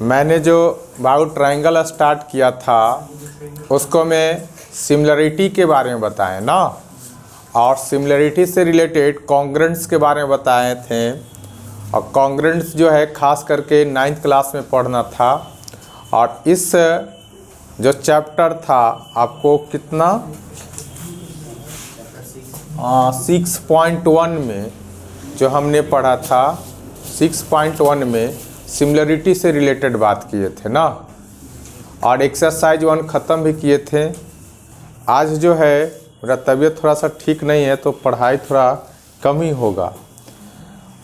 मैंने जो bought triangle start किया था उसको मैं सिमिलरिटी के बारे में बताए ना, और सिमिलरिटी से रिलेटेड कॉन्ग्रेंट्स के बारे में बताए थे। और कॉन्ग्रेंट्स जो है खास करके 9th क्लास में पढ़ना था। और इस जो चैप्टर था आपको कितना 6.1 में जो हमने पढ़ा था, 6.1 में सिमिलरिटी से रिलेटेड बात किए थे ना, और एक्सरसाइज 1 ख़त्म भी किए थे। आज जो है मेरा तबीयत थोड़ा सा ठीक नहीं है तो पढ़ाई थोड़ा कम ही होगा।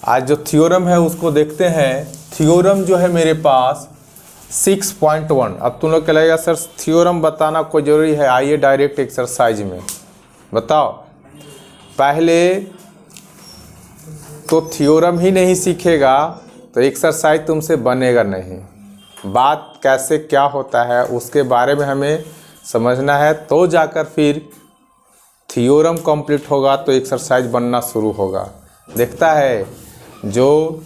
आज जो थ्योरम है उसको देखते हैं। थ्योरम जो है मेरे पास 6.1। अब तुम लोग कह लगेगा सर थ्योरम बताना कोई ज़रूरी है, आइए डायरेक्ट एक्सरसाइज में बताओ। पहले तो थ्योरम ही नहीं सीखेगा तो एक्सरसाइज तुमसे बनेगा नहीं। बात कैसे क्या होता है उसके बारे में हमें समझना है, तो जाकर फिर थ्योरम कंप्लीट होगा तो एक्सरसाइज बनना शुरू होगा। देखता है जो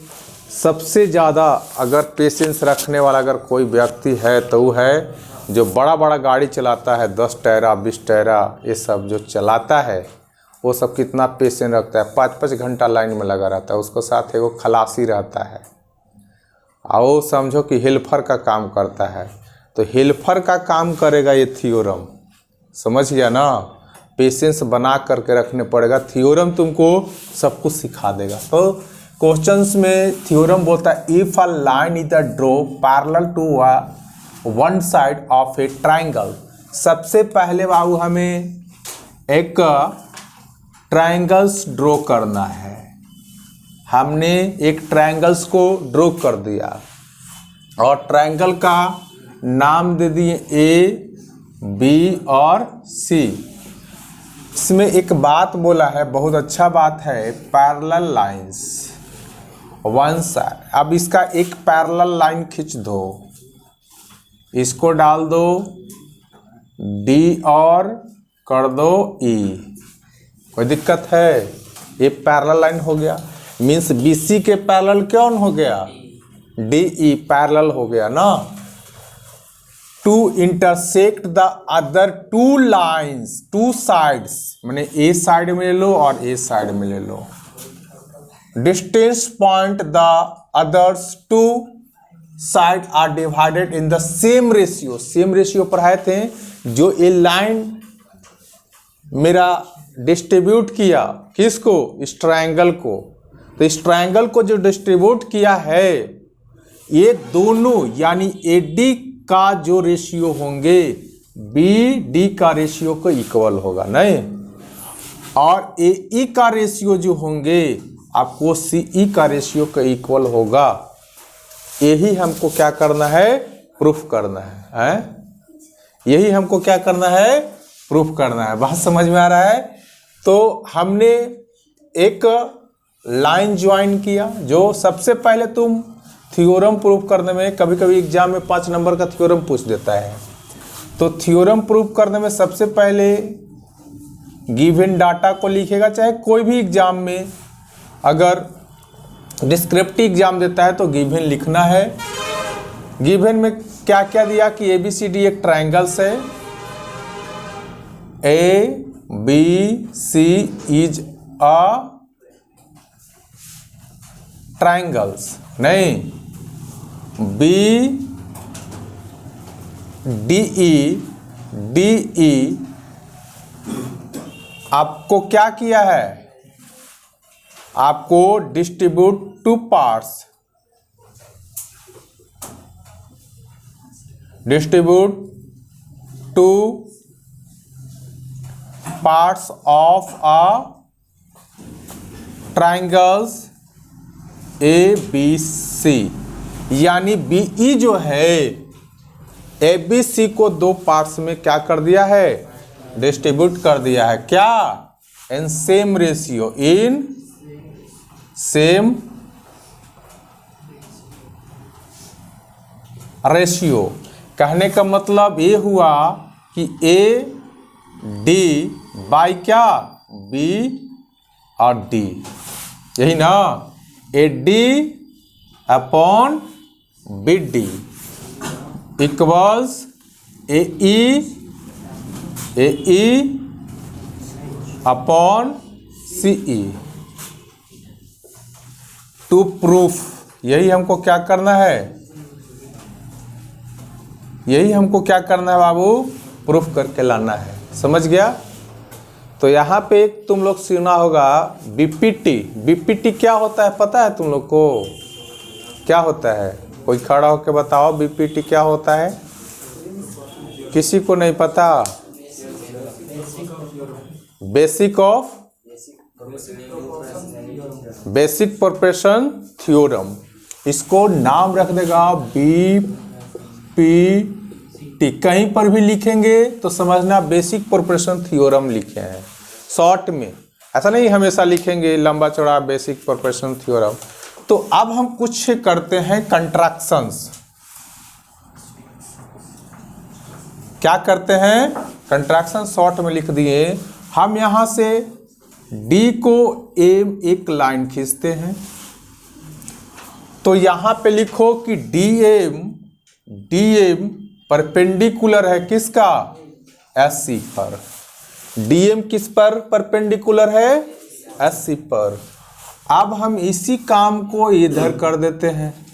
सबसे ज़्यादा अगर पेशेंस रखने वाला अगर कोई व्यक्ति है तो वो है जो बड़ा बड़ा गाड़ी चलाता है, 10 टायरा 20 टायरा ये सब जो चलाता है, वो सब कितना पेशेंस रखता है। 5-5 घंटा लाइन में लगा रहता है, उसको साथ एगो खलासी रहता है, और वो समझो कि हेल्पर का काम करता है। तो हेल्पर का काम करेगा ये थ्योरम, समझ गया ना। पेशेंस बना करके रखने पड़ेगा। थ्योरम तुमको सब कुछ सिखा देगा। तो क्वेश्चंस में थ्योरम बोलता है if a line is draw parallel to one side of a triangle. सबसे पहले बाबू हमें एक ट्राइंगल्स ड्रॉ करना है। हमने एक ट्राइंगल्स को ड्रॉ कर दिया और ट्राइंगल का नाम दे दिए ए, बी और सी। इसमें एक बात बोला है, बहुत अच्छा बात है, पैरेलल लाइंस वन साइड। अब इसका एक पैरेलल लाइन खींच दो, इसको डाल दो डी और कर दो ई। कोई दिक्कत है? ये पैरेलल लाइन हो गया। मीन्स बीसी के पैरेलल कौन हो गया? डी ई पैरेलल हो गया ना। To intersect the other two lines, two sides, मैंने ए साइड में ले लो और ए साइड में ले लो। Distance point the others two side are divided in the same ratio. Same ratio पढ़ाए थे। जो ये लाइन मेरा डिस्ट्रीब्यूट किया किसको? इस ट्रायंगल को। तो इस ट्रायंगल को जो डिस्ट्रीब्यूट किया है, ये दोनों यानी ए डी का जो रेशियो होंगे बी डी का रेशियो को इक्वल होगा नहीं, और ए ई का रेशियो जो होंगे आपको सी ई का रेशियो का इक्वल होगा। यही हमको क्या करना है? प्रूफ करना है, यही हमको क्या करना है? प्रूफ करना है। बात समझ में आ रहा है? तो हमने एक लाइन ज्वाइन किया। जो सबसे पहले तुम थ्योरम प्रूफ करने में, कभी कभी एग्जाम में 5 नंबर का थ्योरम पूछ देता है, तो थ्योरम प्रूफ करने में सबसे पहले गिवन डाटा को लिखेगा। चाहे कोई भी एग्जाम में अगर डिस्क्रिप्टिव एग्जाम देता है तो गिवन लिखना है। गिवन में क्या क्या दिया कि ए बी सी डी एक ट्रायंगल्स है, A B C is a triangles, नहीं बी डी ई आपको क्या किया है? आपको distribute two parts, distribute two parts of a triangles A B C. यानी बी ई जो है ए बी सी को 2 पार्ट्स में क्या कर दिया है? डिस्ट्रीब्यूट कर दिया है। क्या? In same ratio, in same ratio. कहने का मतलब ये हुआ कि ए डी बाई क्या? बी और डी, यही ना। A D upon B D. Equals A E upon C E. To proof, यही हमको क्या करना है, यही हमको क्या करना है बाबू, प्रूफ करके लाना है। समझ गया? तो यहाँ पे एक तुम लोग सुना होगा बीपीटी। बीपीटी क्या होता है पता है तुम लोग को? क्या होता है? कोई खड़ा होकर बताओ बीपीटी क्या होता है? किसी को नहीं पता? बेसिक प्रोपोर्शन थ्योरम, इसको नाम रख देगा बीपीटी। कहीं पर भी लिखेंगे तो समझना बेसिक प्रोपोर्शन थ्योरम लिखे हैं शॉर्ट में, ऐसा नहीं हमेशा लिखेंगे लंबा चौड़ा बेसिक प्रोपोर्शन थ्योरम। तो अब हम कुछ करते हैं कंट्रैक्शंस। क्या करते हैं? कंट्रैक्शन शॉर्ट में लिख दिए। हम यहां से D को एम एक लाइन खींचते हैं, तो यहां पे लिखो कि DM परपेंडिकुलर है किसका? SC पर। DM किस पर परपेंडिकुलर है? SC पर। अब हम इसी काम को इधर कर देते हैं,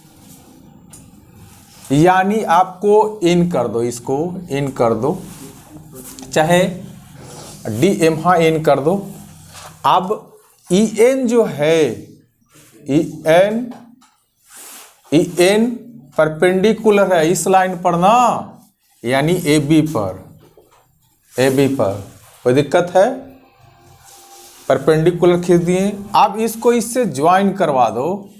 यानी आपको इन कर दो, इसको इन कर दो, चाहे DM हाँ इन कर दो। अब EN जो है, EN परपेंडिकुलर है इस लाइन पर ना, यानी AB पर। कोई दिक्कत है? परपेंडिकुलर खींच दिए। अब इसको इससे ज्वाइन करवा दो,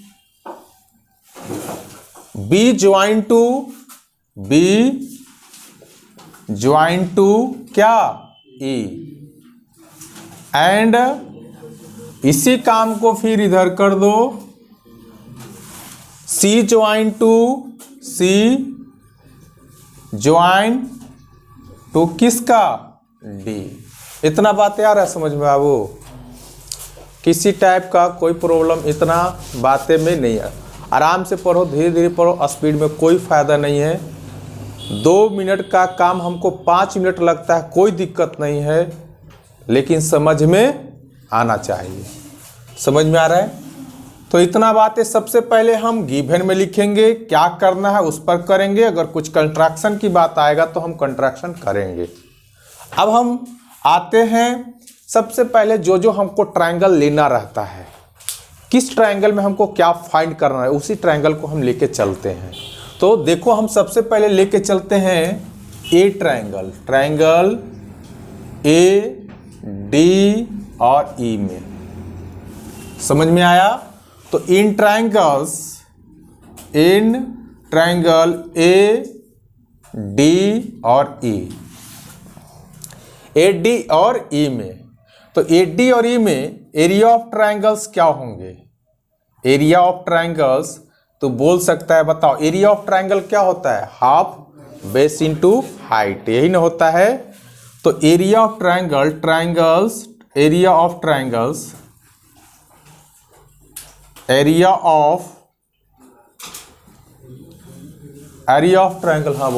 B ज्वाइन टू क्या? E। एंड इसी काम को फिर इधर कर दो, C ज्वाइन टू किसका? D। इतना बात यार है समझ में बाबू? किसी टाइप का कोई प्रॉब्लम इतना बातें में नहीं है। आराम से पढ़ो, धीरे धीरे पढ़ो, स्पीड में कोई फायदा नहीं है। 2 मिनट का काम हमको 5 मिनट लगता है, कोई दिक्कत नहीं है, लेकिन समझ में आना चाहिए। समझ में आ रहा है? तो इतना बातें सबसे पहले हम गिवन में लिखेंगे, क्या करना है उस पर करेंगे। अगर कुछ कंट्रैक्शन की बात आएगा तो हम कंट्रैक्शन करेंगे। अब हम आते हैं, सबसे पहले जो हमको ट्रायंगल लेना रहता है, किस ट्रायंगल में हमको क्या फाइंड करना है, उसी ट्रायंगल को हम लेके चलते हैं। तो देखो हम सबसे पहले लेके चलते हैं ए ट्रायंगल, ट्रायंगल ए डी और ई में। समझ में आया? तो इन ट्रायंगल ए डी और ई, ए डी और ई में, तो ए डी और ई में एरिया ऑफ ट्रायंगल्स क्या होंगे? एरिया ऑफ ट्रायंगल्स तो बोल सकता है, बताओ एरिया ऑफ ट्रायंगल क्या होता है? हाफ बेस इनटू हाइट, यही ना होता है। तो area of triangles area of triangle, हाँ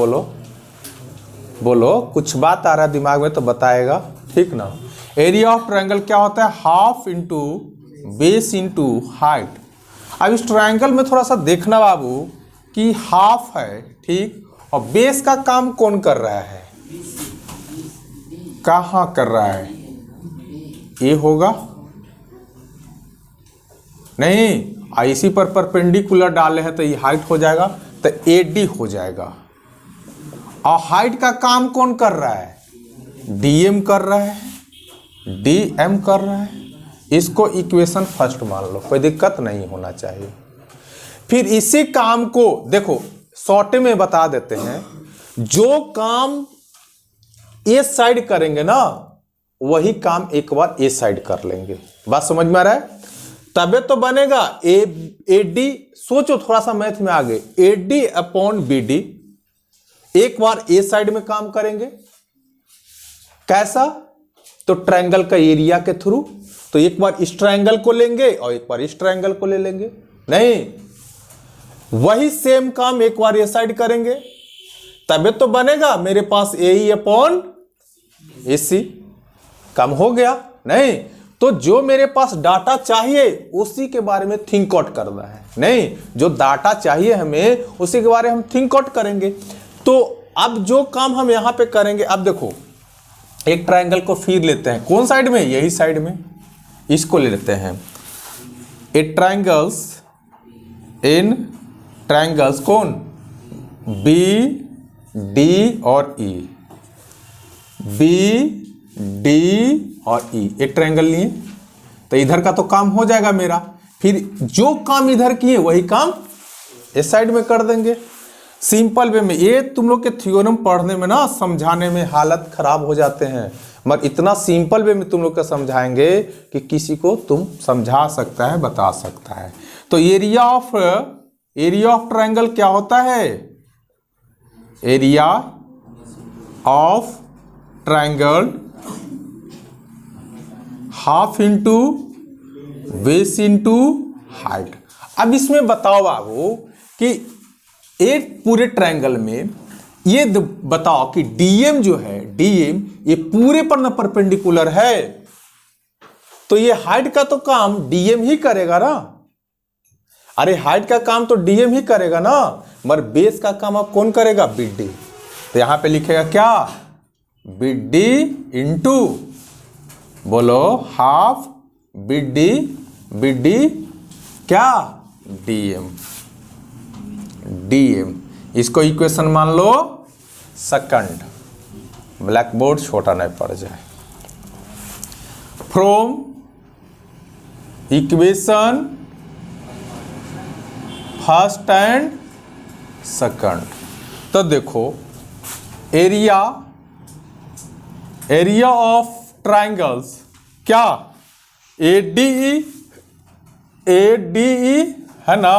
बोलो कुछ बात आ रहा है दिमाग में तो बताएगा, ठीक ना? एरिया ऑफ ट्रायंगल क्या होता है? Half into base into height. अब इस ट्रायंगल में थोड़ा सा देखना बाबू कि हाफ है, ठीक, और बेस का काम कौन कर रहा है? कहाँ कर रहा है? ये होगा नहीं, इसी पर परपेंडिकुलर डाले हैं तो ये हाइट हो जाएगा, तो AD हो जाएगा। और हाइट का काम कौन कर रहा है? DM कर रहा है, DM कर रहा है। इसको इक्वेशन फर्स्ट मान लो, कोई दिक्कत नहीं होना चाहिए। फिर इसी काम को देखो शॉर्ट में बता देते हैं, जो काम ए साइड करेंगे ना वही काम एक बार ए साइड कर लेंगे। बात समझ में आ रहा है? तबे तो बनेगा AD। सोचो थोड़ा सा मैथ में आगे, AD अपॉन BD एक बार ए साइड में काम करेंगे। कैसा? तो ट्रायंगल का एरिया के थ्रू। तो एक बार इस ट्रायंगल को लेंगे और एक बार इस ट्रायंगल को ले लेंगे, नहीं वही सेम काम एक बार ये साइड करेंगे, तभी तो बनेगा मेरे पास AE अपॉन AC। कम हो गया नहीं? तो जो मेरे पास डाटा चाहिए उसी के बारे में थिंक आउट करना है, नहीं जो डाटा चाहिए हमें उसी के बारे में हम थिंक आउट करेंगे। तो अब जो काम हम यहां पे करेंगे, अब देखो एक ट्रायंगल को फिर लेते हैं, कौन साइड में? यही साइड में, इसको ले लेते हैं। ए ट्रायंगल्स इन ट्रायंगल्स कौन? BD और E, BD और E एक ट्रायंगल लिए, तो इधर का तो काम हो जाएगा मेरा। फिर जो काम इधर किए वही काम इस साइड में कर देंगे सिंपल वे में। ये तुम लोग के थ्योरम पढ़ने में ना समझाने में हालत खराब हो जाते हैं, मगर इतना सिंपल वे में तुम लोग का समझाएंगे कि किसी को तुम समझा सकता है, बता सकता है। तो एरिया ऑफ ट्रायंगल क्या होता है? Area of triangle half into base into height. अब इसमें बताओ बाबू कि एक पूरे ट्रायंगल में ये बताओ कि डीएम जो है, डीएम ये पूरे पर ना परपेंडिकुलर है, तो ये हाइट का तो काम डीएम ही करेगा ना। अरे हाइट का काम तो डीएम ही करेगा ना, मगर बेस का काम अब कौन करेगा? बीडी। तो यहां पे लिखेगा क्या? बीडी इंटू, बोलो हाफ बीडी, बीडी क्या? DM, DM. इसको इक्वेशन मान लो सेकंड, ब्लैक बोर्ड छोटा नहीं पड़ जाए। From equation first and second, तो देखो एरिया ऑफ ट्रायंगल्स क्या? ADE है ना,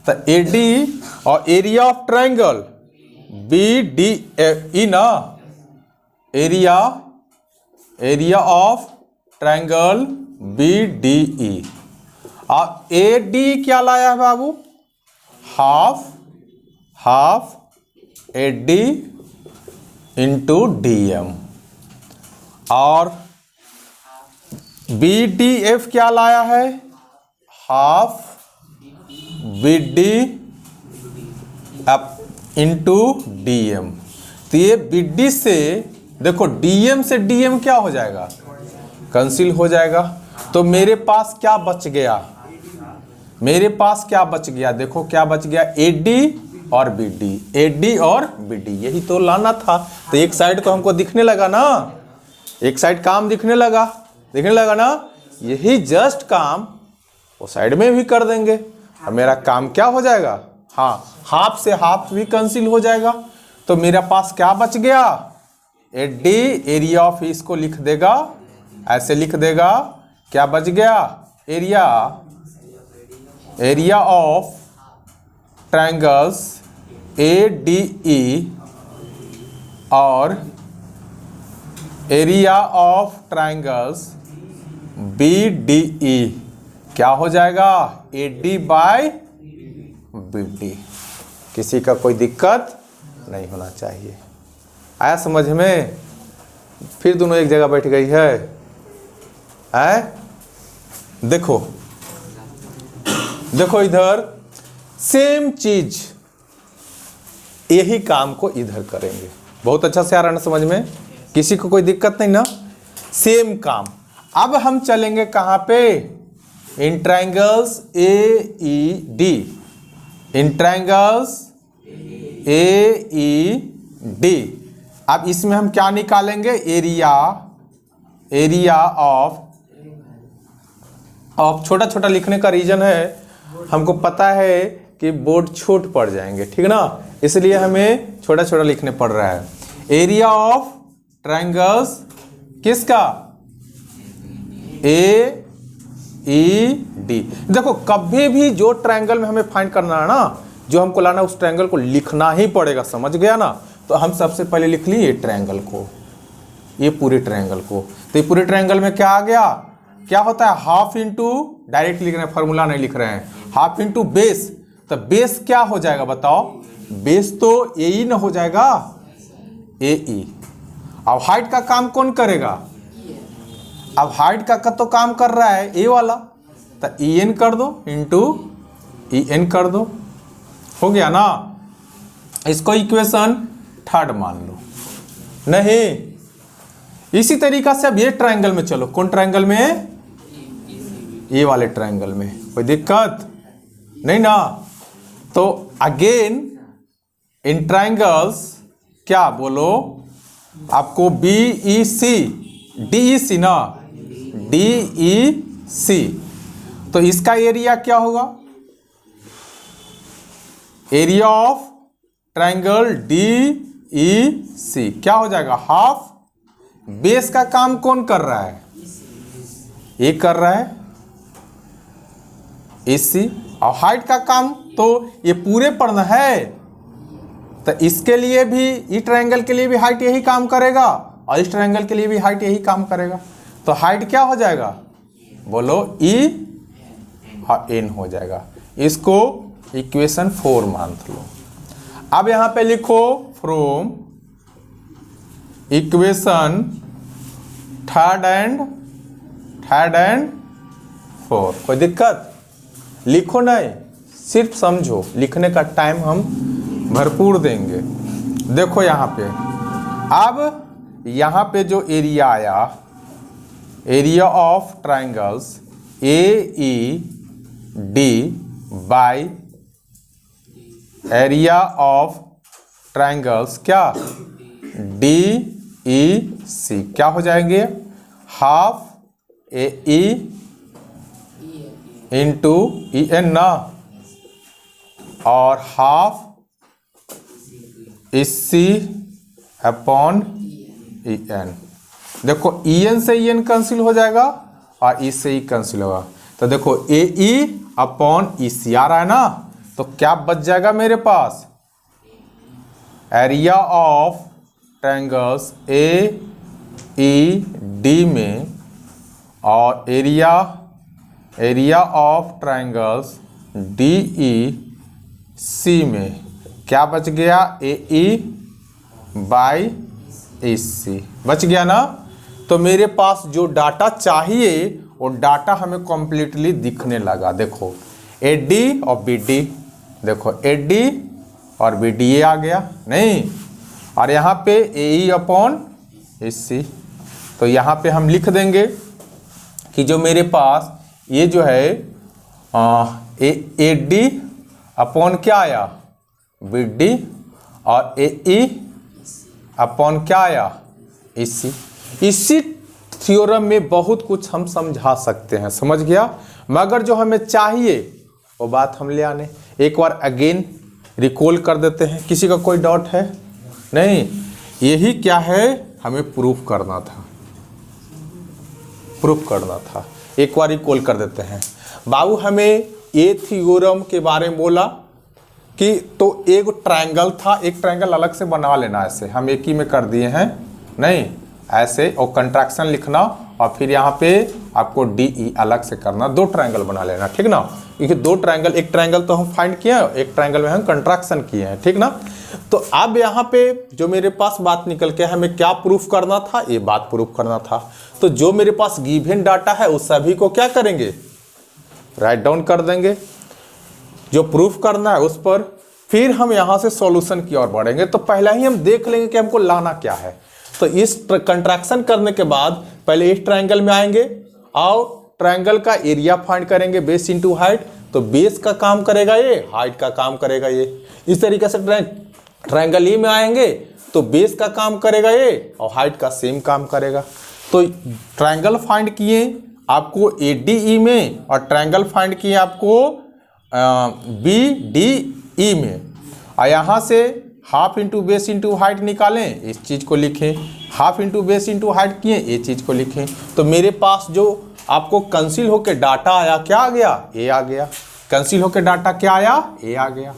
तो ADE और एरिया ऑफ ट्रायंगल BDE ना, एरिया ऑफ ट्रायंगल BDE। और AD क्या लाया है बाबू? Half AD into DM। और BDF क्या लाया है? Half BD up into DM। तो ये BD से देखो DM से DM क्या हो जाएगा? कैंसिल हो जाएगा। तो मेरे पास क्या बच गया? मेरे पास क्या बच गया? देखो क्या बच गया? AD और BD, AD और BD, यही तो लाना था। तो एक साइड तो हमको दिखने लगा ना, एक साइड काम दिखने लगा ना, यही जस्ट काम वो साइड में भी कर देंगे और मेरा काम क्या हो जाएगा? हाँ, हाफ से हाफ भी कैंसिल हो जाएगा। तो मेरा पास क्या बच गया? AD एरिया ऑफ, इसको लिख देगा, ऐसे लिख देगा, क्या बच गया? एरिया ऑफ ट्रायंगल्स ADE और एरिया ऑफ ट्रायंगल्स BDE क्या हो जाएगा? AD by BD। किसी का कोई दिक्कत नहीं होना चाहिए। आया समझ में? फिर दोनों एक जगह बैठ गई है। देखो इधर सेम चीज, यही काम को इधर करेंगे। बहुत अच्छा से आ रहा है ना समझ में? किसी को कोई दिक्कत नहीं ना? सेम काम। अब हम चलेंगे कहां पे? इन ट्रायंगल्स AED, इन ट्रायंगल्स AED। अब इसमें हम क्या निकालेंगे? एरिया ऑफ छोटा छोटा लिखने का रीजन है, हमको पता है कि बोर्ड छोट पड़ जाएंगे, ठीक ना, इसलिए हमें छोटा छोटा लिखने पड़ रहा है। एरिया ऑफ ट्रायंगल्स किसका? AED। देखो कभी भी जो ट्रायंगल में हमें फाइंड करना है ना, जो हमको लाना है, उस ट्रायंगल को लिखना ही पड़ेगा, समझ गया ना? तो हम सबसे पहले लिख लिए ट्रायंगल को, ये पूरे ट्रायंगल को। तो ये पूरे ट्रायंगल में क्या आ गया? क्या होता है? हाफ इंटू, डायरेक्ट लिख रहे हैं, फॉर्मूला नहीं लिख रहे हैं, हाफ इंटू बेस। तो बेस क्या हो जाएगा बताओ, बेस तो ए ई ना हो जाएगा, ए ई। अब हाइट का काम कौन करेगा, अब हाइट का तो काम कर रहा है ए वाला, तो ई एन कर दो इंटू ई एन कर दो, हो गया ना। इसको इक्वेशन थर्ड मान लो। नहीं, इसी तरीका से अब ये ट्रायंगल में चलो, कौन ट्रायंगल में, ये वाले ट्रायंगल में, कोई दिक्कत नहीं ना। तो अगेन इन ट्रायंगल्स क्या बोलो, आपको बी ई सी, डी ई सी ना, डी ई सी, तो इसका एरिया क्या होगा, area of triangle D E C क्या हो जाएगा, हाफ। बेस का काम कौन कर रहा है, ये कर रहा है ए सी, और हाइट का काम तो ये पूरे पर न है, तो इसके लिए भी, इस ट्रायंगल के लिए भी हाइट यही काम करेगा और इस ट्रायंगल के लिए भी हाइट यही काम करेगा। तो हाइट क्या हो जाएगा बोलो, ई एन हो जाएगा। इसको इक्वेशन 4 मान लो। अब यहां पे लिखो फ्रॉम इक्वेशन थर्ड एंड 4, कोई दिक्कत, लिखो नहीं, सिर्फ समझो, लिखने का टाइम हम भरपूर देंगे। देखो यहाँ पे, अब यहाँ पे जो एरिया आया, area of triangles A E D by area of triangles क्या डी ई सी क्या हो जाएंगे, half A E into E N ना, और half C upon E N. देखो ई एन से ई एन कैंसिल हो जाएगा और ई से ई कैंसिल होगा, तो देखो ए ई अपॉन ई सी आ रहा है ना, तो क्या बच जाएगा मेरे पास, area of triangles A E D में और area of triangles D E C में क्या बच गया, ए ई बाई ए सी बच गया ना। तो मेरे पास जो डाटा चाहिए वो डाटा हमें कॉम्प्लीटली दिखने लगा। देखो ए डी और बी डी, देखो ए डी और बी डी ए आ गया नहीं, और यहाँ पे ए ई अपॉन ए सी, तो यहाँ पे हम लिख देंगे कि जो मेरे पास ये जो है ए डी अपॉन क्या आया, बी डी, और ए ई अपॉन क्या आया, ए सी। इसी थ्योरम में बहुत कुछ हम समझा सकते हैं, समझ गया, मगर जो हमें चाहिए वो बात हम ले आने। एक बार अगेन रिकॉल कर देते हैं, किसी का कोई डाउट है नहीं, यही क्या है हमें प्रूफ करना था, एक बार रिकॉल कर देते हैं। बाबू हमें ये थ्योरम के बारे में बोला कि तो एक ट्रायंगल था, एक ट्रायंगल अलग से बना लेना, ऐसे हम एक ही में कर दिए हैं नहीं, ऐसे और कंट्रैक्शन लिखना और फिर यहाँ पे आपको डी ई अलग से करना, 2 ट्रायंगल बना लेना, ठीक ना। क्योंकि 2 ट्रायंगल, एक ट्रायंगल तो हम फाइंड किए हैं, एक ट्रायंगल में हम कंट्रैक्शन किए हैं, ठीक ना। तो अब यहाँ पे जो मेरे पास बात निकल के हमें क्या प्रूफ करना था, ये बात प्रूफ करना था। तो जो मेरे पास गिवन डाटा है उस सभी को क्या करेंगे, राइट डाउन कर देंगे, जो प्रूफ करना है उस पर, फिर हम यहाँ से सॉल्यूशन की ओर बढ़ेंगे। तो पहले ही हम देख लेंगे कि हमको लाना क्या है। तो इस कंट्रैक्शन करने के बाद पहले इस ट्रायंगल में आएंगे और ट्रायंगल का एरिया फाइंड करेंगे, बेस इंटू हाइट। तो बेस का काम करेगा ये, हाइट का काम करेगा ये। इस तरीके से ट्रायंगल ई में आएंगे तो बेस का काम करेगा ये और हाइट का सेम काम करेगा। तो ट्रायंगल फाइंड किए आपको ए डी ई में और ट्रायंगल फाइंड किए आपको बी डी ई में, और यहाँ से half into base into height निकालें, इस चीज़ को लिखें, half into base into height किए, ये चीज़ को लिखें। तो मेरे पास जो आपको कैंसिल होकर डाटा आया, क्या आ गया, ए आ गया। कैंसिल होकर डाटा क्या आया, ए आ गया।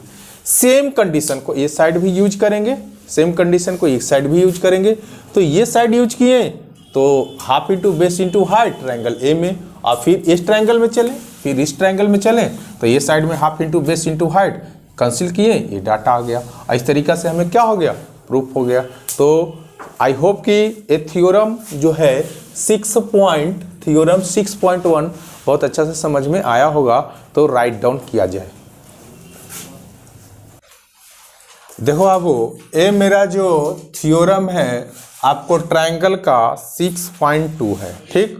सेम कंडीशन को ये साइड भी यूज करेंगे, सेम कंडीशन को इस साइड भी यूज करेंगे। तो ये साइड यूज किए तो half into base into height triangle A में, और फिर इस ट्रायंगल में चले फिर इस ट्रायंगल में चलें तो ये साइड में half into base into height conceal किए, ये डाटा आ गया। इस तरीक़ा से हमें क्या हो गया, प्रूफ हो गया। तो आई होप कि ये थ्योरम जो है थ्योरम 6.1 बहुत अच्छा से समझ में आया होगा। तो राइट डाउन किया जाए। देखो अब ये मेरा जो थ्योरम है आपको ट्रायंगल का 6.2 है, ठीक।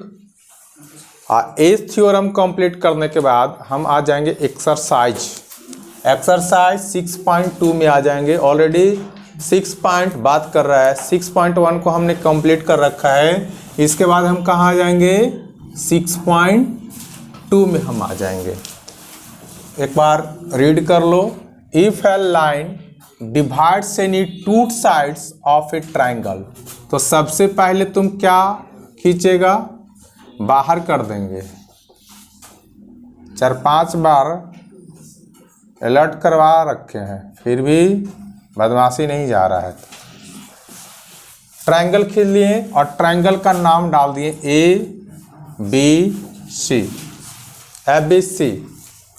इस थ्योरम कंप्लीट करने के बाद हम आ जाएंगे एक्सरसाइज 6.2 में आ जाएंगे। ऑलरेडी 6 पॉइंट बात कर रहा है, 6.1 को हमने कंप्लीट कर रखा है। इसके बाद हम कहाँ आ जाएंगे, 6.2 में हम आ जाएंगे। एक बार रीड कर लो। If a line divides any two sides of a triangle, तो सबसे पहले तुम क्या खींचेगा, बाहर कर देंगे। 4-5 बार अलर्ट करवा रखे हैं, फिर भी बदमाशी नहीं जा रहा है। ट्रायंगल खींच लिए और ट्रायंगल का नाम डाल दिए ABC। ABC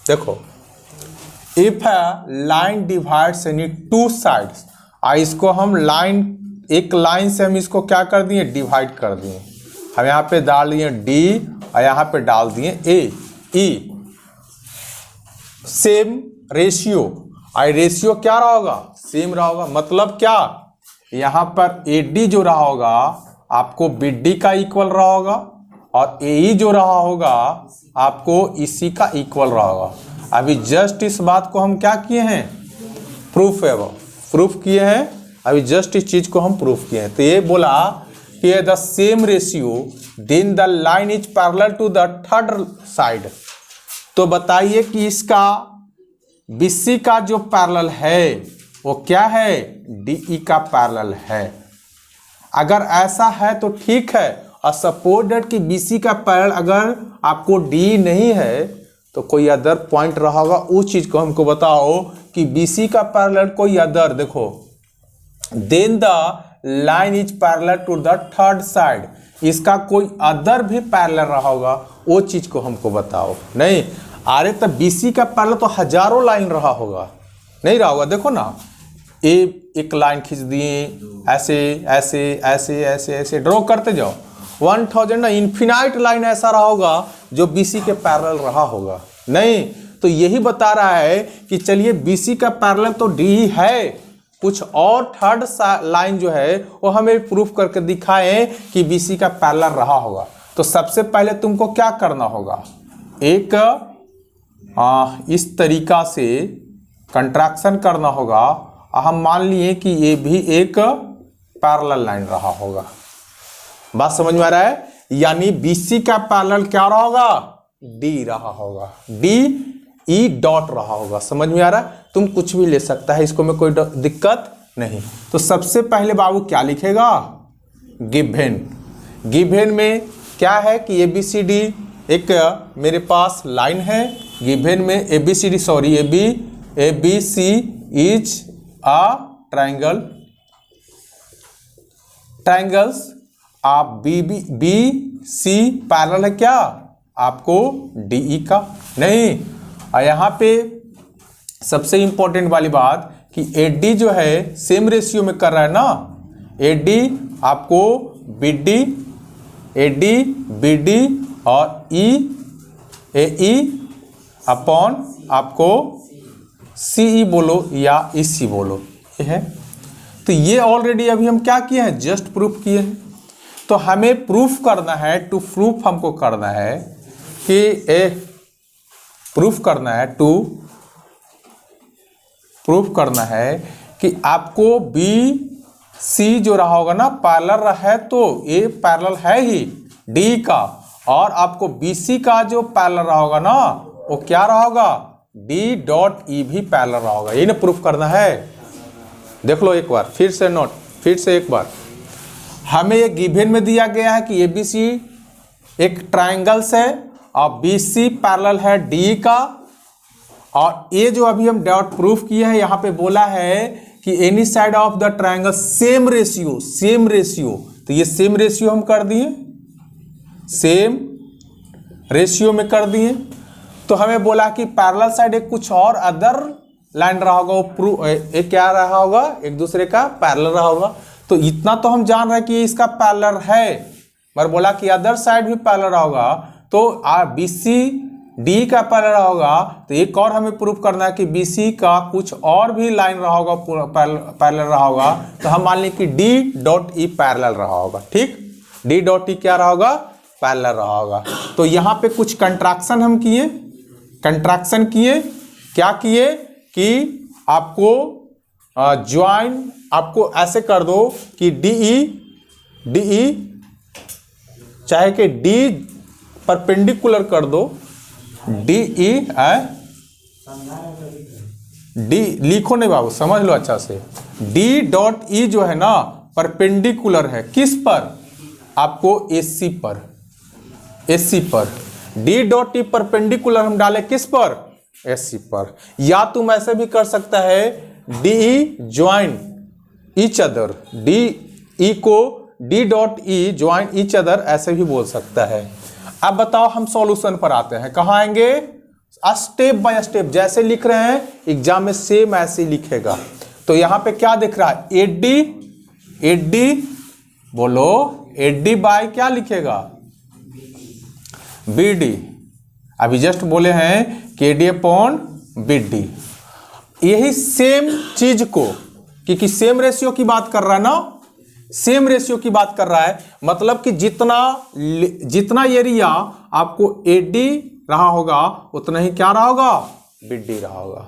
देखो, if a line divides any two sides, इसको हम लाइन, एक लाइन से हम इसको क्या कर दिए, डिवाइड कर दिए। हम यहाँ पे डाल दिए D और यहाँ पे डाल दिए E। सेम रेशियो, रेशियो क्या रहा होगा, सेम रहा होगा। मतलब क्या, यहाँ पर AD जो रहा होगा आपको BD का इक्वल रहा होगा और AE जो रहा होगा आपको EC का इक्वल रहा होगा। अभी जस्ट इस बात को हम क्या किए हैं, प्रूफ है, वो प्रूफ किए हैं। अभी जस्ट इस चीज को हम प्रूफ किए हैं। तो ये बोला कि the same ratio then the line is parallel to the third side. तो बताइए कि इसका BC का जो पैरेलल है वो क्या है, DE का पैरेलल है। अगर ऐसा है तो ठीक है, और सपोज दैट कि BC का पैरेलल अगर आपको DE नहीं है तो कोई अदर पॉइंट रहा होगा, उस चीज को हमको बताओ कि BC का पैरेलल कोई अदर, देखो then the line is parallel to the third side, इसका कोई अदर भी पैरेलल रहा होगा, वो चीज को हमको बताओ। नहीं, अरे तो BC का पैरेलल तो हजारों लाइन रहा होगा, नहीं रहा होगा। देखो ना, एक लाइन खींच दिए, ऐसे ऐसे ऐसे ऐसे ऐसे ड्रॉ करते जाओ, 1000 ना इन्फिनाइट लाइन ऐसा रहा होगा जो BC के पैरेलल रहा होगा। नहीं, तो यही बता रहा है कि चलिए BC का पैरेलल तो DE है, कुछ और थर्ड लाइन जो है वो हमें प्रूफ करके दिखाएं कि BC का पैरेलल रहा होगा। तो सबसे पहले तुमको क्या करना होगा, एक इस तरीका से कंट्रैक्शन करना होगा। हम मान लिए कि ये भी एक पैरेलल लाइन रहा होगा। बात समझ में आ रहा है, यानी BC का पैरेलल क्या रहा होगा, D रहा होगा, DE डॉट रहा होगा। समझ में आ रहा है, तुम कुछ भी ले सकता है, इसको में कोई दिक्कत नहीं। तो सबसे पहले बाबू क्या लिखेगा, गिवन में क्या है कि ABCD एक मेरे पास लाइन है, गिवन में ABC इज अ ट्रायंगल्स आप BC पैरेलल है क्या आपको DE का, नहीं। और यहाँ पे सबसे इंपॉर्टेंट वाली बात कि AD जो है सेम रेशियो में कर रहा है ना, AD आपको BD और AE अपॉन आपको CE बोलो या EC बोलो, ये है। तो ये ऑलरेडी अभी हम क्या किए हैं, जस्ट प्रूफ किए हैं। तो हमें प्रूफ करना है, टू प्रूफ हमको करना है कि प्रूफ करना है कि आपको BC जो रहा होगा ना पैरेलल है, तो ये पैरेलल है ही D का, और आपको BC का जो पैरेलल रहा होगा ना वो क्या रहा होगा, D डॉट E भी पैरेलल रहा होगा। ये ना प्रूफ करना है। देख लो एक बार फिर से एक बार हमें ये गिवन में दिया गया है कि ABC एक ट्रायंगल्स है और BC पैरेलल है DE का, और ये जो अभी हम डॉट प्रूफ किए हैं यहाँ पे बोला है कि any side of the triangle same ratio. तो ये सेम रेशियो हम कर दिए, सेम रेशियो में कर दिए। तो हमें बोला कि पैरेलल साइड एक कुछ और अदर लाइन रहा होगा, वो प्रूव एक क्या रहा होगा, एक दूसरे का पैरेलल रहा होगा। तो इतना तो हम जान रहे हैं कि इसका पैरेलल है, मगर बोला कि अदर साइड भी पैरेलल रहा होगा, तो BC डी का पैरेलल रहा होगा। तो एक और हमें प्रूव करना है कि BC का कुछ और भी लाइन रहा होगा, पैरेलल रहा होगा। तो हम मान लें कि D.E पैरेलल रहा होगा, ठीक। D.E क्या रहा होगा, पैरेलल रहा होगा। तो यहाँ पे कुछ कंट्रैक्शन हम किए, कंट्रैक्शन किए, क्या किए कि आपको ज्वाइन, आपको ऐसे कर दो कि DE चाहे कि D परपेंडिकुलर कर दो, DE D लिखो नहीं बाबू, समझ लो अच्छा से। D.E जो है ना परपेंडिकुलर है, किस पर, आपको AC पर, AC पर। D.E परपेंडिकुलर हम डाले किस पर, AC पर। या तुम ऐसे भी कर सकता है DE join each other, DE को D.E ज्वाइन ईच अदर ऐसे भी बोल सकता है। अब बताओ हम सॉल्यूशन पर आते हैं, कहाँ आएंगे, स्टेप बाय स्टेप जैसे लिख रहे हैं एग्जाम में सेम ऐसे ही लिखेगा। तो यहां पे क्या दिख रहा है, AD बोलो, AD बाय क्या लिखेगा, BD। अभी जस्ट बोले हैं कि AD अपॉन BD। यही सेम चीज को, क्योंकि सेम रेशियो की बात कर रहा है ना, सेम रेशियो की बात कर रहा है, मतलब कि जितना एरिया आपको AD रहा होगा उतना ही क्या रहा होगा, BD रहा होगा।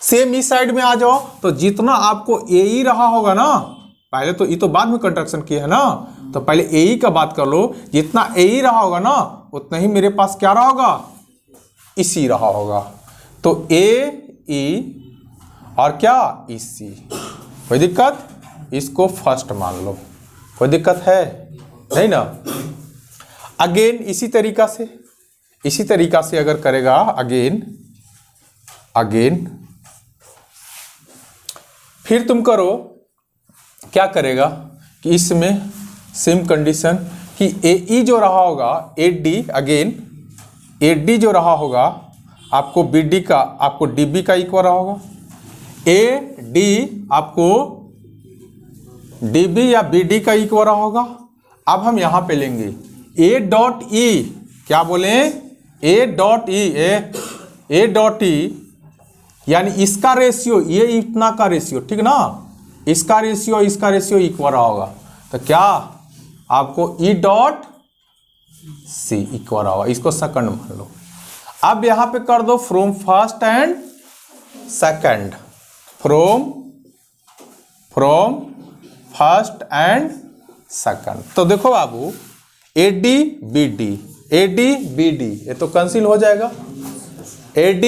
सेम इस साइड में आ जाओ, तो जितना आपको AE रहा होगा ना, पहले तो ये तो बाद में कंट्रैक्शन किया है ना, तो पहले AE का बात कर लो, जितना AE रहा होगा ना उतना ही मेरे पास क्या रहा होगा, EC रहा होगा। तो AE और क्या, EC। कोई दिक्कत, इसको फर्स्ट मान लो, कोई दिक्कत है नहीं ना। अगेन इसी तरीका से अगर करेगा, अगेन फिर तुम करो, क्या करेगा कि इसमें सेम कंडीशन कि AE जो रहा होगा, AD जो रहा होगा आपको BD का, आपको DB का इक्वल रहा होगा। AD आपको DB या BD का इक्वल रहा होगा। अब हम यहां पे लेंगे A.E, क्या बोले, A.E यानी इसका रेशियो, ये इतना का रेशियो, ठीक ना, इसका रेशियो इक्वल रहा होगा। तो क्या आपको E.C इक्वल रहा होगा, इसको सेकंड मान लो। अब यहां पे कर दो from first and second, from first and second. तो देखो बाबू AD BD ये तो कैंसिल हो जाएगा, AD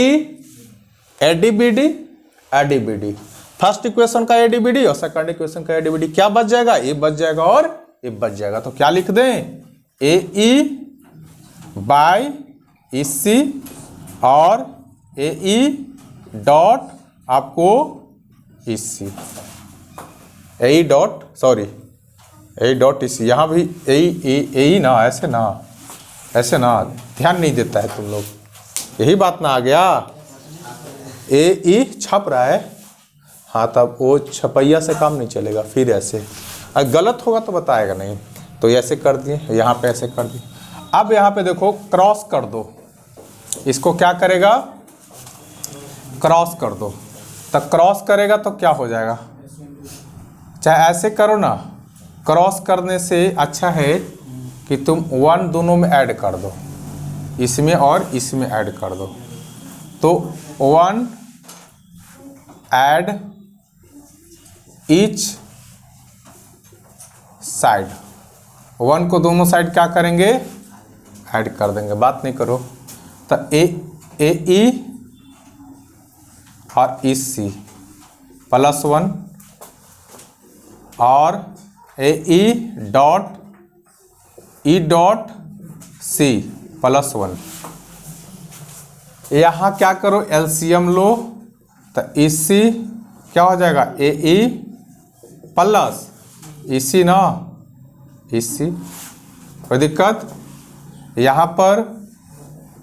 BD। फर्स्ट इक्वेशन का AD BD और सेकंड इक्वेशन का AD BD क्या बच जाएगा, ये बच जाएगा और ये बच जाएगा। तो क्या लिख दें, AE बाय EC और AE डॉट आपको EC, AE डॉट EC। यहाँ भी AE ना, ऐसे ना ध्यान नहीं देता है तुम लोग, यही बात ना आ गया। AE छप रहा है, हाँ तब वो छपैया से काम नहीं चलेगा, फिर ऐसे अगर गलत होगा तो बताएगा नहीं। तो ऐसे कर दिए, यहाँ पे ऐसे कर दिए। अब यहाँ पे देखो क्रॉस कर दो, इसको क्या करेगा, क्रॉस कर दो। तो क्रॉस करेगा तो क्या हो जाएगा, चाहे ऐसे करो ना, क्रॉस करने से अच्छा है कि तुम 1 दोनों में ऐड कर दो, इसमें और इसमें ऐड कर दो। तो 1 ऐड ईच साइड, 1 को दोनों साइड क्या करेंगे, ऐड कर देंगे, बात नहीं करो। तो AE और EC +1 और AE dot E dot C +1। यहाँ क्या करो, LCM लो, तो EC क्या हो जाएगा, AE प्लस EC ना, EC। कोई दिक्कत, यहाँ पर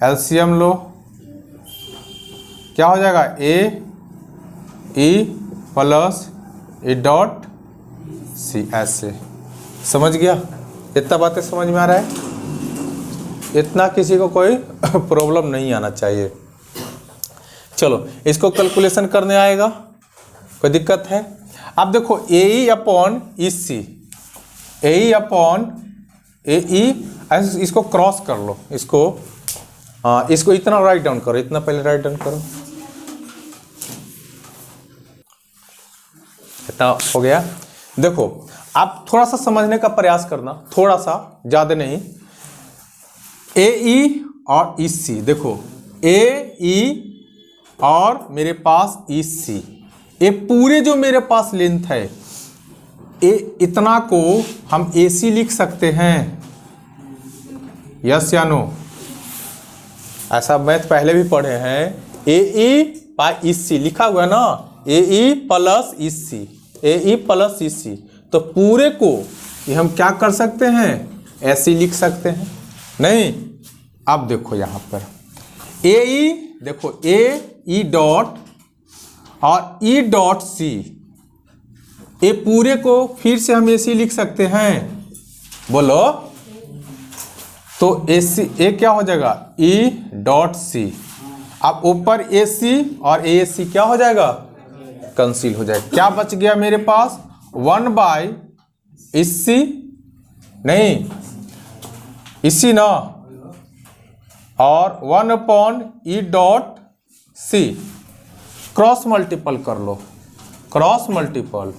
LCM लो, क्या हो जाएगा ए ई प्लस ए डॉट सी, ऐसे। समझ गया? इतना बातें समझ में आ रहा है? इतना किसी को कोई प्रॉब्लम नहीं आना चाहिए। चलो इसको कैलकुलेशन करने आएगा, कोई दिक्कत है? अब देखो ए ई अपॉन ई सी, ए ई अपॉन ए ई, इसको क्रॉस कर लो, इसको इतना राइट डाउन करो, इतना पहले राइट डाउन करो, इतना हो गया। देखो आप थोड़ा सा समझने का प्रयास करना, थोड़ा सा, ज्यादा नहीं। ए ई और ई सी, देखो ए ई और मेरे पास ई सी, ये पूरे जो मेरे पास लेंथ है, ए इतना को हम ए सी लिख सकते हैं, यस या नो? ऐसा मैथ पहले भी पढ़े हैं। ए ई बाई ई सी लिखा हुआ है ना, ए ई प्लस ई सी, ए ई प्लस ई सी, तो पूरे को ये हम क्या कर सकते हैं, ऐसे लिख सकते हैं, नहीं? अब देखो यहां पर ए ई, देखो ए ई डॉट और ई डॉट सी, ये पूरे को फिर से हम ए सी लिख सकते हैं, बोलो। तो ए सी, ए क्या हो जाएगा, ई डॉट सी। अब ऊपर ए सी और ए सी क्या हो जाएगा, कैंसिल हो जाएगा। क्या बच गया मेरे पास, 1 बाई इसी, नहीं इसी ना, और 1 upon E dot C, cross multiple कर लो, क्रॉस मल्टीपल,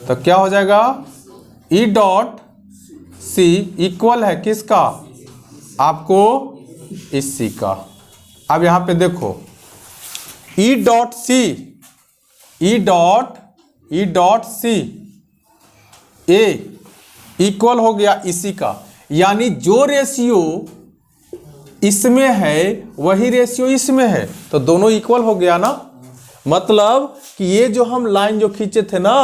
तो क्या हो जाएगा, ई डॉट सी इक्वल है किसका, आपको इसी का। अब यहां पे देखो E dot C, E dot C A equal हो गया इसी का, यानी जो रेशियो इसमें है वही रेशियो इसमें है, तो दोनों इक्वल हो गया ना। मतलब कि ये जो हम लाइन जो खींचे थे ना,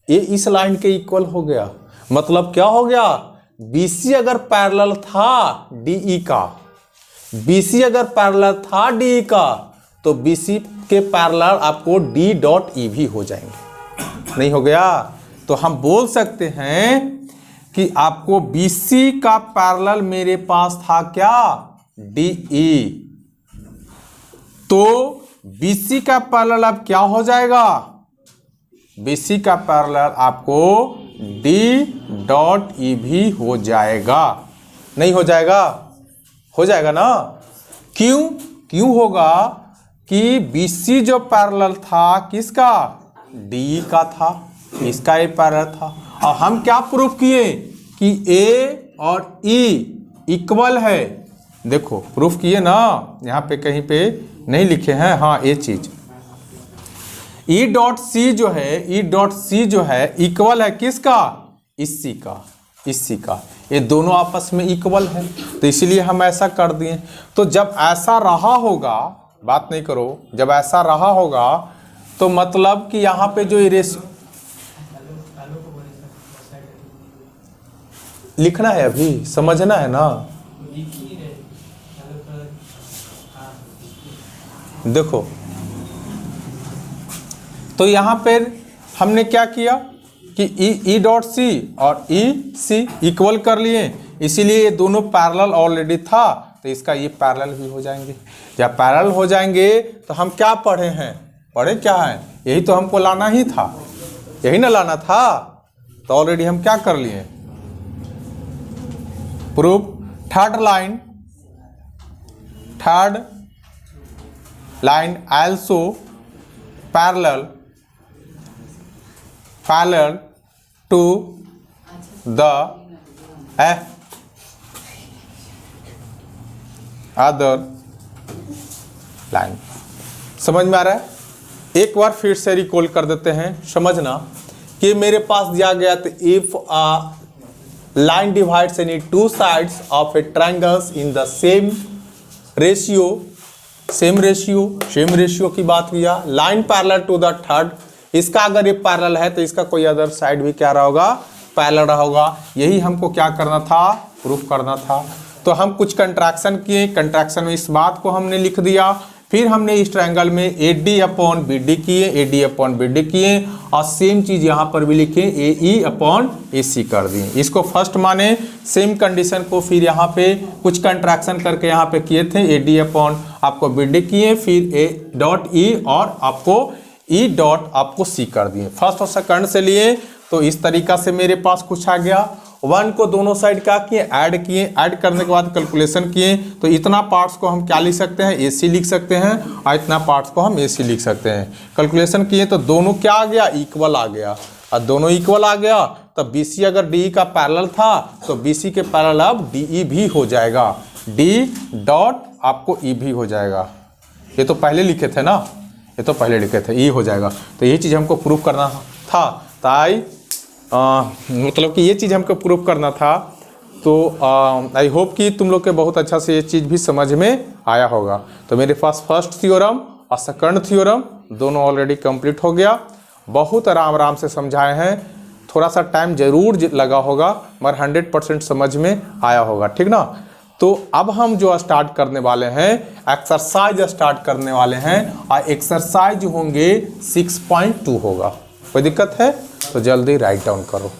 ये इस लाइन के इक्वल हो गया। मतलब क्या हो गया, BC अगर पैरेलल था DE का, BC अगर पैरेलल था DE का, तो BC के पैरेलल आपको D डॉट E भी हो जाएंगे, नहीं हो गया? तो हम बोल सकते हैं कि आपको BC का पैरेलल मेरे पास था क्या, DE, तो BC का पैरेलल अब क्या हो जाएगा, BC का पैरेलल आपको D डॉट E भी हो जाएगा, नहीं हो जाएगा? हो जाएगा ना। क्यों होगा कि BC जो पैरेलल था किसका, DE का था, इसका ये पैरेलल था। और हम क्या प्रूफ किए कि A और E इक्वल है, देखो प्रूफ किए ना, यहाँ पे कहीं पे नहीं लिखे हैं, हाँ ये चीज ई डॉट सी जो है, ई डॉट सी जो है इक्वल है किसका, इसी का, इसी का, ये दोनों आपस में इक्वल है, तो इसलिए हम ऐसा कर दिए। तो जब ऐसा रहा होगा, बात नहीं करो, जब ऐसा रहा होगा तो मतलब कि यहाँ पे जो रेशियो लिखना है, अभी समझना है ना। देखो तो यहां पर हमने क्या किया कि ई डॉट सी और ई सी इक्वल कर लिए, इसीलिए ये दोनों पैरेलल ऑलरेडी था, तो इसका ये पैरेलल भी हो जाएंगे। जब पैरेलल हो जाएंगे तो हम क्या पढ़े हैं, पढ़े क्या है, यही तो हमको लाना ही था, यही ना लाना था, तो ऑलरेडी हम क्या कर लिए, proof. Third line also parallel to the other line। समझ में आ रहा है? एक बार फिर से रिकॉल कर देते हैं, समझना कि मेरे पास दिया गया तो if line divides any two sides of a triangles in the same ratio, same ratio की बात किया, line parallel to the third, इसका अगर ये पैरेलल है तो इसका कोई अदर साइड भी क्या रहा होगा, पैरेलल रहा होगा। यही हमको क्या करना था, प्रूफ करना था। तो हम कुछ कंट्रैक्शन किए, कंट्रैक्शन में इस बात को हमने लिख दिया, फिर हमने इस ट्रायंगल में A D upon B D किए, A D upon B D किए, और सेम चीज़ यहाँ पर भी लिखे ए ई अपॉन ए सी कर दिए। इसको फर्स्ट माने, सेम कंडीशन को फिर यहाँ पे कुछ कंट्रैक्शन करके यहाँ पे किए थे, ए डी अपॉन आपको बी डी किए, फिर ए डॉट ई और आपको ई डॉट आपको सी कर दिए। फर्स्ट और सेकंड से लिए तो इस तरीका से मेरे पास कुछ आ गया। 1 को दोनों साइड क्या किए, ऐड किए, ऐड करने के बाद कैलकुलेशन किए, तो इतना पार्ट्स को हम क्या लिख सकते हैं, ए सी लिख सकते हैं, और इतना पार्ट्स को हम ए सी लिख सकते हैं। कैलकुलेशन किए तो दोनों क्या आ गया, इक्वल आ गया, और दोनों इक्वल आ गया तो बी सी अगर डी का पैरेलल था तो बी सी के पैरेलल अब डी ई भी हो जाएगा, डी डॉट आपको ई भी हो जाएगा। ये तो पहले लिखे थे ना, ये तो पहले लिखे थे, ई हो जाएगा। तो ये चीज़ हमको प्रूफ करना था, ताई मतलब कि ये चीज़ हमको प्रूफ करना था। तो आई होप कि तुम लोग के बहुत अच्छा से ये चीज़ भी समझ में आया होगा। तो मेरे पास फर्स्ट थ्योरम और सेकंड थ्योरम दोनों ऑलरेडी कंप्लीट हो गया। बहुत आराम से समझाए हैं, थोड़ा सा टाइम जरूर लगा होगा मगर 100% समझ में आया होगा, ठीक ना। तो अब हम जो स्टार्ट करने वाले हैं, एक्सरसाइज स्टार्ट करने वाले हैं, और एक्सरसाइज होंगे 6.2 होगा। कोई दिक्कत है तो जल्दी राइट डाउन करो।